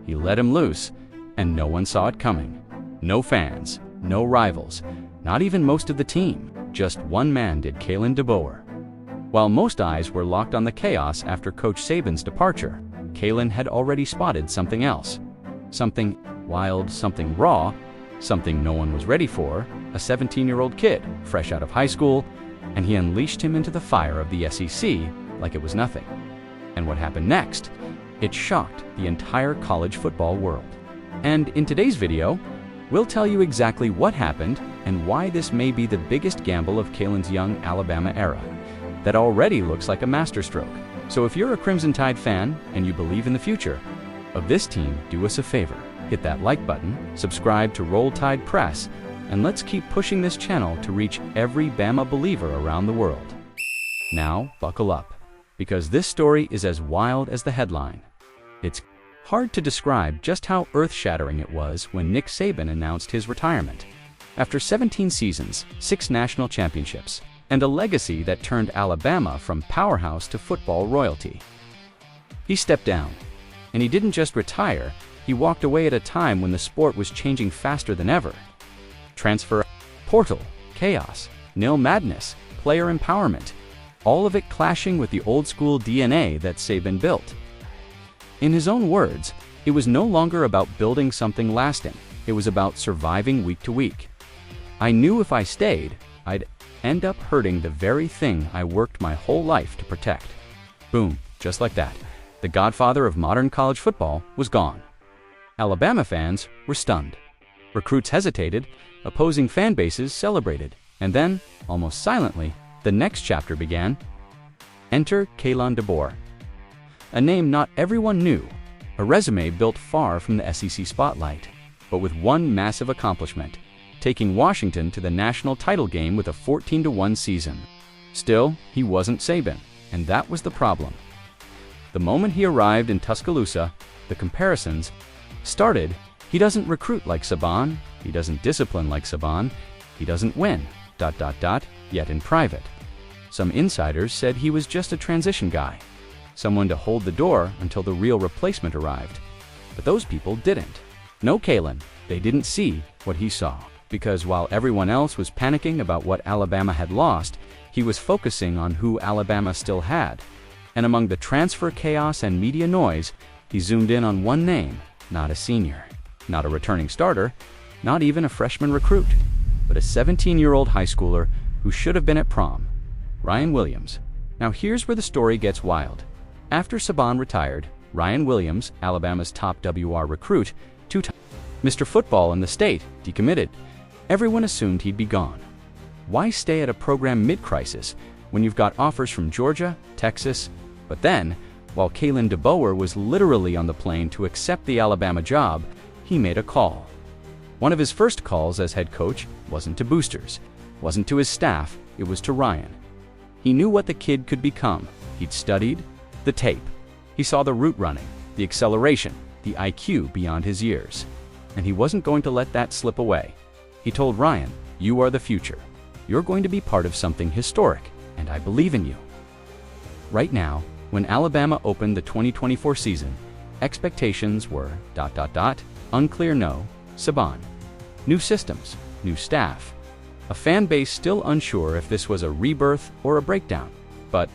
He let him loose, and no one saw it coming. No fans, no rivals, not even most of the team. Just one man did, Kalen DeBoer. While most eyes were locked on the chaos after Coach Saban's departure, Kalen had already spotted something else. Something wild, something raw, something no one was ready for, a 17-year-old kid, fresh out of high school, and he unleashed him into the fire of the SEC like it was nothing. And what happened next? It shocked the entire college football world. And in today's video, we'll tell you exactly what happened and why this may be the biggest gamble of Kalen's young Alabama era that already looks like a masterstroke. So if you're a Crimson Tide fan and you believe in the future of this team, do us a favor. Hit that like button, subscribe to Roll Tide Press, and let's keep pushing this channel to reach every Bama believer around the world. Now, buckle up, because this story is as wild as the headline. It's hard to describe just how earth-shattering it was when Nick Saban announced his retirement. After 17 seasons, 6 national championships, and a legacy that turned Alabama from powerhouse to football royalty, he stepped down. And he didn't just retire, he walked away at a time when the sport was changing faster than ever. Transfer portal, chaos, nil madness, player empowerment, all of it clashing with the old-school DNA that Saban built. In his own words, it was no longer about building something lasting. It was about surviving week to week. I knew if I stayed, I'd end up hurting the very thing I worked my whole life to protect. Boom, just like that. The godfather of modern college football was gone. Alabama fans were stunned. Recruits hesitated, opposing fan bases celebrated, and then, almost silently, the next chapter began. Enter Kalen DeBoer. A name not everyone knew, a resume built far from the SEC spotlight, but with one massive accomplishment, taking Washington to the national title game with a 14-1 season. Still, he wasn't Saban, and that was the problem. The moment he arrived in Tuscaloosa, the comparisons started. He doesn't recruit like Saban, he doesn't discipline like Saban, he doesn't win, ... yet in private. Some insiders said he was just a transition guy, someone to hold the door until the real replacement arrived. But those people didn't. No Kalen, they didn't see what he saw. Because while everyone else was panicking about what Alabama had lost, he was focusing on who Alabama still had. And among the transfer chaos and media noise, he zoomed in on one name, not a senior, not a returning starter, not even a freshman recruit, but a 17-year-old high schooler who should have been at prom, Ryan Williams. Now here's where the story gets wild. After Saban retired, Ryan Williams, Alabama's top WR recruit, 2-time Mr. Football in the state, decommitted. Everyone assumed he'd be gone. Why stay at a program mid-crisis when you've got offers from Georgia, Texas? But then, while Kalen DeBoer was literally on the plane to accept the Alabama job, he made a call. One of his first calls as head coach wasn't to boosters, wasn't to his staff, it was to Ryan. He knew what the kid could become. He'd studied the tape. He saw the route running, the acceleration, the IQ beyond his years. And he wasn't going to let that slip away. He told Ryan, "You are the future. You're going to be part of something historic, and I believe in you." Right now, when Alabama opened the 2024 season, expectations were ... unclear, no, Saban. New systems, new staff. A fan base still unsure if this was a rebirth or a breakdown. But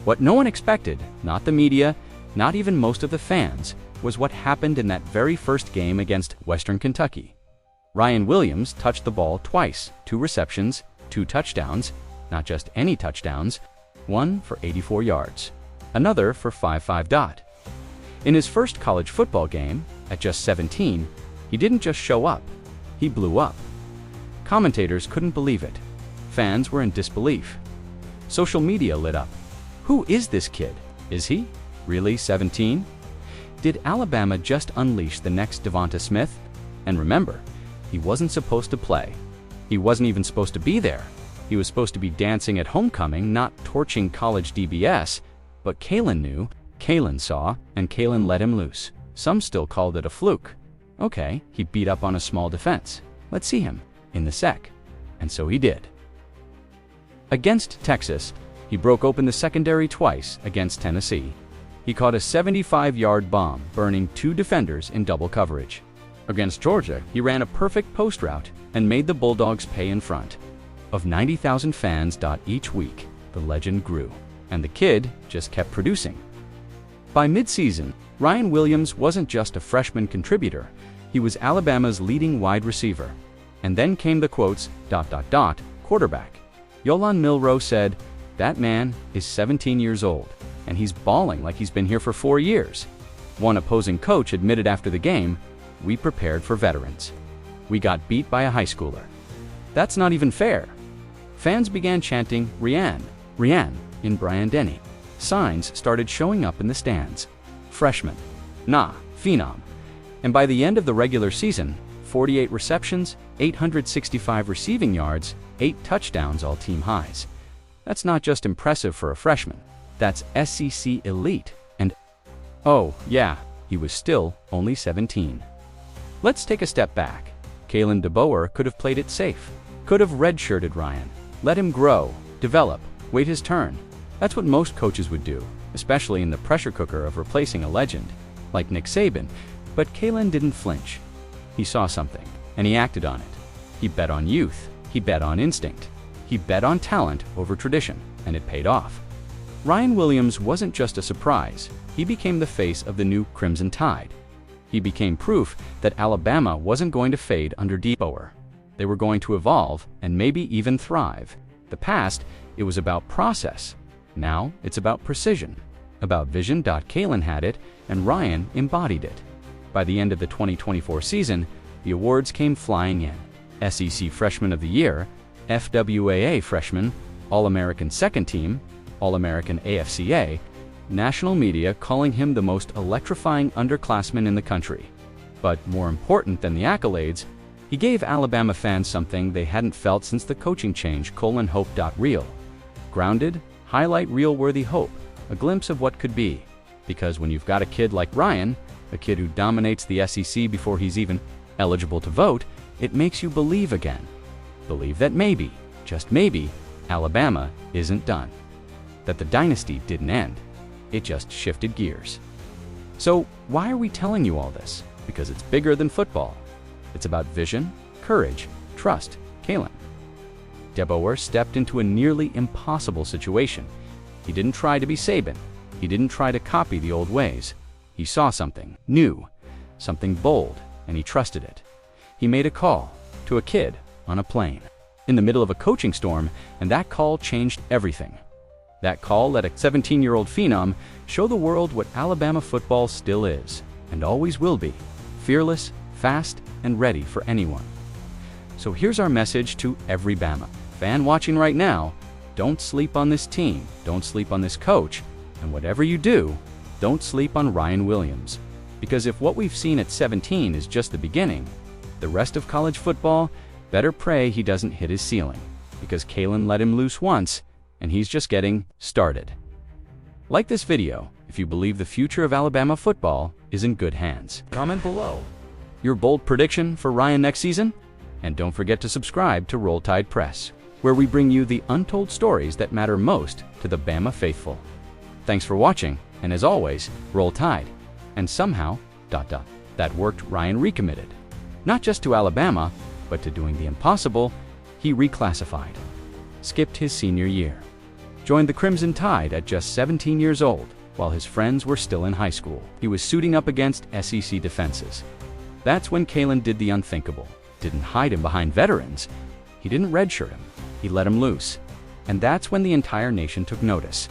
what no one expected, not the media, not even most of the fans, was what happened in that very first game against Western Kentucky. Ryan Williams touched the ball twice, 2 receptions, 2 touchdowns, not just any touchdowns, one for 84 yards, another for 5.5. In his first college football game, at just 17, he didn't just show up, he blew up. Commentators couldn't believe it. Fans were in disbelief. Social media lit up. Who is this kid? Is he really 17? Did Alabama just unleash the next Devonta Smith? And remember, he wasn't supposed to play. He wasn't even supposed to be there. He was supposed to be dancing at homecoming, not torching college DBS. But Kalen knew, Kalen saw, and Kalen let him loose. Some still called it a fluke. Okay, he beat up on a small defense. Let's see him in the sec. And so he did. Against Texas, he broke open the secondary twice against Tennessee. He caught a 75-yard bomb, burning 2 defenders in double coverage. Against Georgia, he ran a perfect post route and made the Bulldogs pay in front of 90,000 fans. Each week, the legend grew, and the kid just kept producing. By mid-season, Ryan Williams wasn't just a freshman contributor, he was Alabama's leading wide receiver. And then came the quotes, ... quarterback. Jalen Milroe said, "That man is 17 years old, and he's balling like he's been here for 4 years." One opposing coach admitted after the game, "We prepared for veterans. We got beat by a high schooler." That's not even fair. Fans began chanting, "Ryan, Ryan," in Bryant-Denny. Signs started showing up in the stands. Freshman. Nah, Phenom. And by the end of the regular season, 48 receptions, 865 receiving yards, 8 touchdowns, all team highs. That's not just impressive for a freshman. That's SEC elite. And oh, yeah, he was still only 17. Let's take a step back. Kalen DeBoer could have played it safe. Could have redshirted Ryan. Let him grow, develop, wait his turn. That's what most coaches would do, especially in the pressure cooker of replacing a legend, like Nick Saban. But Kalen didn't flinch. He saw something, and he acted on it. He bet on youth. He bet on instinct. He bet on talent over tradition, and it paid off. Ryan Williams wasn't just a surprise. He became the face of the new Crimson Tide. He became proof that Alabama wasn't going to fade under DeBoer. They were going to evolve and maybe even thrive. The past, it was about process. Now, it's about precision, about vision. Kalen had it, and Ryan embodied it. By the end of the 2024 season, the awards came flying in. SEC Freshman of the Year, FWAA Freshman, All-American Second Team, All-American AFCA, national media calling him the most electrifying underclassman in the country. But more important than the accolades, he gave Alabama fans something they hadn't felt since the coaching change. Hope. Real. Grounded, highlight reel-worthy hope, a glimpse of what could be. Because when you've got a kid like Ryan, a kid who dominates the SEC before he's even eligible to vote, it makes you believe again. Believe that maybe, just maybe, Alabama isn't done. That the dynasty didn't end. It just shifted gears. So why are we telling you all this? Because it's bigger than football. It's about vision, courage, trust. Kalen DeBoer stepped into a nearly impossible situation. He didn't try to be Saban. He didn't try to copy the old ways. He saw something new, something bold, and he trusted it. He made a call to a kid on a plane in the middle of a coaching storm, and that call changed everything. That call let a 17-year-old phenom show the world what Alabama football still is and always will be: fearless, fast, and ready for anyone. So here's our message to every Bama fan watching right now: don't sleep on this team, don't sleep on this coach, and whatever you do, don't sleep on Ryan Williams. Because if what we've seen at 17 is just the beginning, the rest of college football, better pray he doesn't hit his ceiling. Because Kalen let him loose once, and he's just getting started. Like this video if you believe the future of Alabama football is in good hands. Comment below your bold prediction for Ryan next season, and don't forget to subscribe to Roll Tide Press, where we bring you the untold stories that matter most to the Bama faithful. Thanks for watching, and as always, Roll Tide. And somehow, ... that worked. Ryan recommitted. Not just to Alabama, but to doing the impossible. He reclassified. Skipped his senior year. Joined the Crimson Tide at just 17 years old, while his friends were still in high school. He was suiting up against SEC defenses. That's when Kalen did the unthinkable. Didn't hide him behind veterans. He didn't redshirt him. He let him loose. And that's when the entire nation took notice.